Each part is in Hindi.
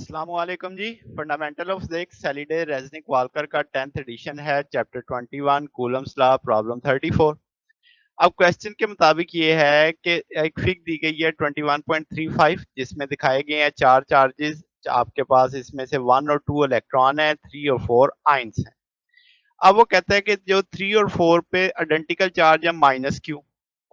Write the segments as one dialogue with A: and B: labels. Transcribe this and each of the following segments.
A: अस्सलामुअलैकुम जी। Fundamental of physics Halliday Resnick Walker का 10th एडिशन है। Chapter 21 Coulomb's law problem 34। अब क्वेश्चन के मुताबिक ये है कि एक फिग दी गई है 21.35 जिसमें दिखाए गए हैं चार चार्जेस। आपके पास इसमें से 1 और 2 इलेक्ट्रॉन है, 3 और 4 आयंस हैं। अब वो कहता है कि जो 3 और 4 पे आइडेंटिकल चार्ज है माइनस क्यू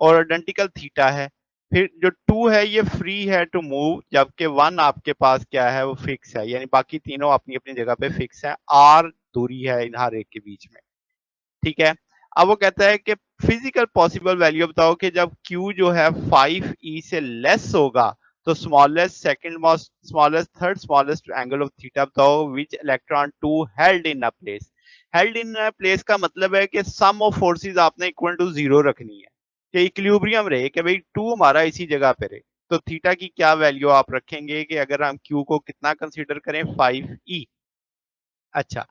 A: और आइडेंटिकल थीटा है। फिर जो 2 है ये फ्री है टू मूव, जबकि 1 आपके पास क्या है वो फिक्स है, यानी बाकी तीनों अपनी अपनी जगह पे फिक्स है। आर दूरी है इन हर एक के बीच में, ठीक है। अब वो कहता है कि फिजिकल पॉसिबल वैल्यू बताओ कि जब Q जो है 5e से लेस होगा तो smallest second smallest third smallest angle of theta बताओ which electron 2 held in a place. Held in a place का मतलब है कि सम ऑफ फोर्सेस आपने इक्वल टू जीरो रखनी है, कि इक्विलिब्रियम रहे, कि भाई 2 हमारा इसी जगह पे रहे। तो थीटा की क्या वैल्यू आप रखेंगे कि अगर हम Q को कितना कंसीडर करें 5e। अच्छा,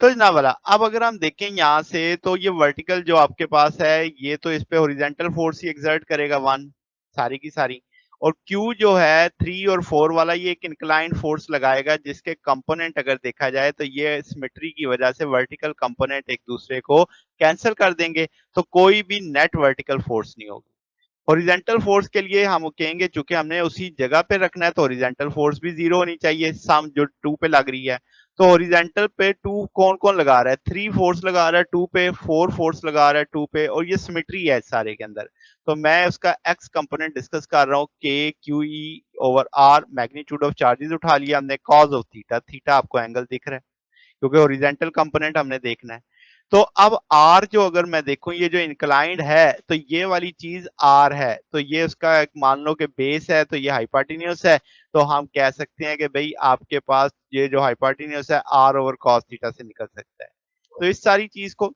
A: तो जनाब वाला अब अगर हम देखें यहाँ से तो ये वर्टिकल जो आपके पास है ये तो इस पे हॉरिजॉन्टल फोर्स ही एक्सर्ट करेगा 1 सारी की सारी, और Q जो है 3 और 4 वाला ये एक इंक्लाइंड फोर्स लगाएगा जिसके कंपोनेंट अगर देखा जाए तो ये सिमेट्री की वजह से वर्टिकल कंपोनेंट एक दूसरे को कैंसिल कर देंगे, तो कोई भी नेट वर्टिकल फोर्स नहीं होगी। हॉरिजॉन्टल फोर्स के लिए हम कहेंगे चूंकि हमने उसी जगह पे रखना है तो हॉरिजॉन्टल फोर्स भी जीरो होनी चाहिए, सम जो 2 पे लग रही है। तो हॉरिजॉन्टल पे 2 कौन कौन लगा रहा है, 3 फोर्स लगा रहा है 2 पे, 4 फोर्स लगा रहा है 2 पे, और ये सिमेट्री है सारे के अंदर। तो मैं उसका एक्स कंपोनेंट डिस्कस कर रहा हूँ, K Q E over R, magnitude of charges उठा लिया हमने, कॉज ऑफ थीटा, थीटा आपको एंगल दिख रहा है क्योंकि हॉरिजॉन्टल कंपोनेंट हमने देखना है। तो अब आर जो अगर मैं देखूं ये जो इंक्लाइंड है तो ये वाली चीज आर है, तो ये उसका एक मान लो कि बेस है, तो ये हाइपोटेन्यूज है। तो हम कह सकते हैं कि भाई आपके पास ये जो हाइपोटेन्यूज है आर ओवर कॉस थीटा से निकल सकता है। तो इस सारी चीज को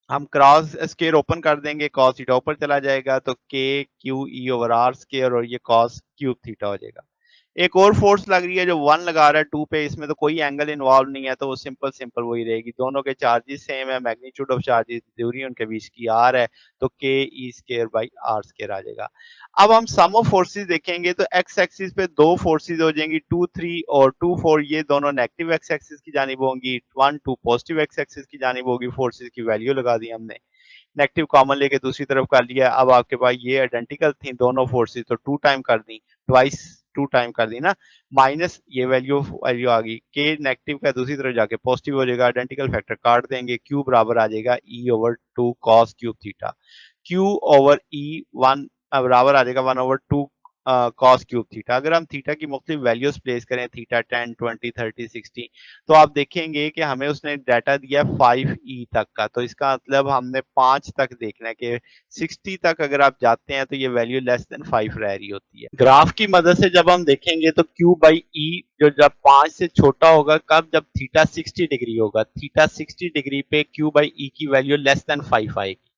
A: हम क्रॉस स्केयर ओपन कर देंगे, कॉस थीटा ऊपर चला जाएगा तो K Q E over R square, और ये कॉस क्यूब थीटा हो जाएगा। एक और फोर्स लग रही है जो 1 लगा रहा है 2 पे, इसमें तो कोई एंगल इन्वॉल्व नहीं है तो वो सिंपल सिंपल वही रहेगी, दोनों के चार्जेस सेम है, मैग्नीट्यूड ऑफ चार्जेस दूरी उनके बीच की आर है, तो के E square by are square आ जाएगा। अब हम सम ऑफ फोर्सेस देखेंगे तो एक्स एक्सिस पे दो फोर्सेस हो जाएंगी 2 3 और 2 4, ये दोनों नेगेटिव एक्स एक्सिस की जानिब होंगी, 1 2 पॉजिटिव एक्स एक्सिस की जानिब होगी। फोर्सेस की वैल्यू लगा दी हमने, नेगेटिव कॉमन लेके दूसरी तरफ कर लिया। अब आपके पास ये आइडेंटिकल थी दोनों फोर्सेस तो 2 टाइम कर दी, ट्वाइस 2 टाइम कर दी ना, माइनस ये वैल्यू वैल्यू आ गई, के नेगेटिव का दूसरी तरफ जाके पॉजिटिव हो जाएगा, आइडेंटिकल फैक्टर काट देंगे, क्यू बराबर आ जाएगा E over 2 cos cube theta. Q over E 1 बराबर आ जाएगा 1 ओवर 2 कॉस क्यूब थीटा। अगर हम थीटा की मुख्तलिफ वैल्यूज प्लेस करें, थीटा 10 20 30 60, तो आप देखेंगे कि हमें उसने डाटा दिया 5e तक का, तो इसका मतलब हमने 5 तक देखना है कि 60 तक अगर आप जाते हैं तो ये वैल्यू लेस देन 5 रह रही होती है। ग्राफ की मदद से जब हम देखेंगे तो q बाई ई जो जब 5 से छोटा होगा कब, जब थीटा 60 डिग्री होगा, थीटा 60 डिग्री पे q बाई ई की वैल्यू लेस देन 5 आएगी।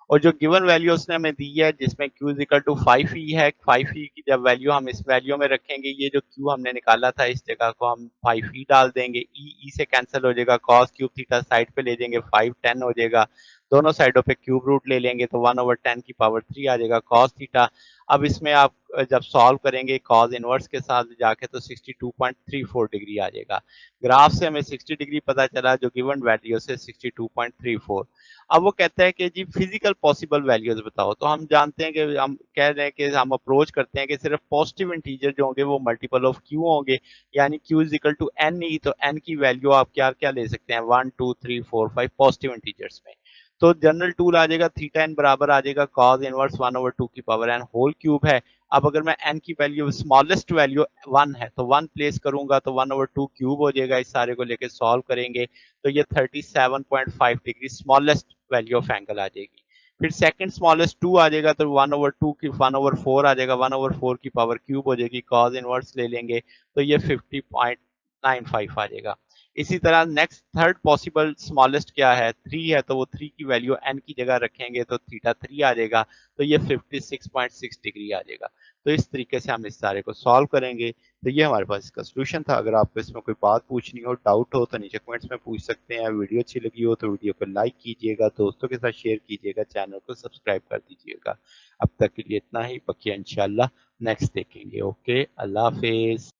A: और जो गिवन वैल्यू उसने हमें दी है जिसमें q is equal to 5e है, 5e की जब वैल्यू हम इस वैल्यू में रखेंगे, ये जो q हमने निकाला था इस जगह को हम 5e डाल देंगे, e से कैंसिल हो जाएगा, cos क्यूब थीटा साइड पे ले जाएंगे 5 10 हो जाएगा, दोनों साइडों पे क्यूब रूट ले लेंगे तो 1 ओवर 10 की पावर 3 आ जाएगा cos थीटा। अब इसमें आप जब सॉल्व करेंगे cos इनवर्स के साथ जाके तो 62.34 डिग्री आ जाएगा। ग्राफ से हमें 60 डिग्री पता चला जो गिवन वैल्यू से 62.34। अब वो कहता है कि जी फिजिकल पॉसिबल वैल्यूज बताओ, तो हम जानते हैं कि हम कह रहे हैं कि हम अप्रोच करते हैं कि सिर्फ पॉजिटिव इंटीजर जो होंगे वो मल्टीपल ऑफ क्यू होंगे, यानी Q is equal to N E, तो एन की वैल्यू आप क्या क्या ले सकते हैं 1 2 3 4 5 पॉजिटिव इंटीजर्स में। तो जनरल टूल आ जाएगा, थीटा एन बराबर आ जाएगा कॉस इनवर्स 1 ओवर 2 की पावर एन होल क्यूब है। अब अगर मैं एन की वैल्यू स्मॉलेस्ट वैल्यू 1 है तो 1 प्लेस करूंगा तो 1 ओवर 2 क्यूब हो जाएगा, इस सारे को लेके सॉल्व करेंगे तो ये 37.5 degree smallest value of angle आ जाएगी। फिर सेकंड स्मॉलेस्ट 2 आ जाएगा तो 1 ओवर 2 की 1 ओवर 4 आ जाएगा, 1 ओवर 4 की पावर क्यूब हो जाएगी, कॉस इनवर्स ले लेंगे तो ये 50.95 आ जाएगा। इसी तरह नेक्स्ट थर्ड पॉसिबल स्मॉलेस्ट क्या है 3 है, तो वो 3 की वैल्यू एन की जगह रखेंगे तो थीटा 3 आ जाएगा, तो ये 56.6 डिग्री आ जाएगा। तो इस तरीके से हम इस सारे को सॉल्व करेंगे। तो ये हमारे पास इसका सोल्यूशन था। अगर आपको इसमें कोई बात पूछनी हो, डाउट हो तो नीचे कमेंट्स में पूछ सकते हैं। वीडियो अच्छी लगी हो तो वीडियो को लाइक कीजिएगा, दोस्तों के साथ शेयर कीजिएगा, चैनल को सब्सक्राइब कर दीजिएगा। अब तक के लिए इतना ही, बाकी इंशाल्लाह नेक्स्ट देखेंगे। ओके, अल्लाह हाफिज।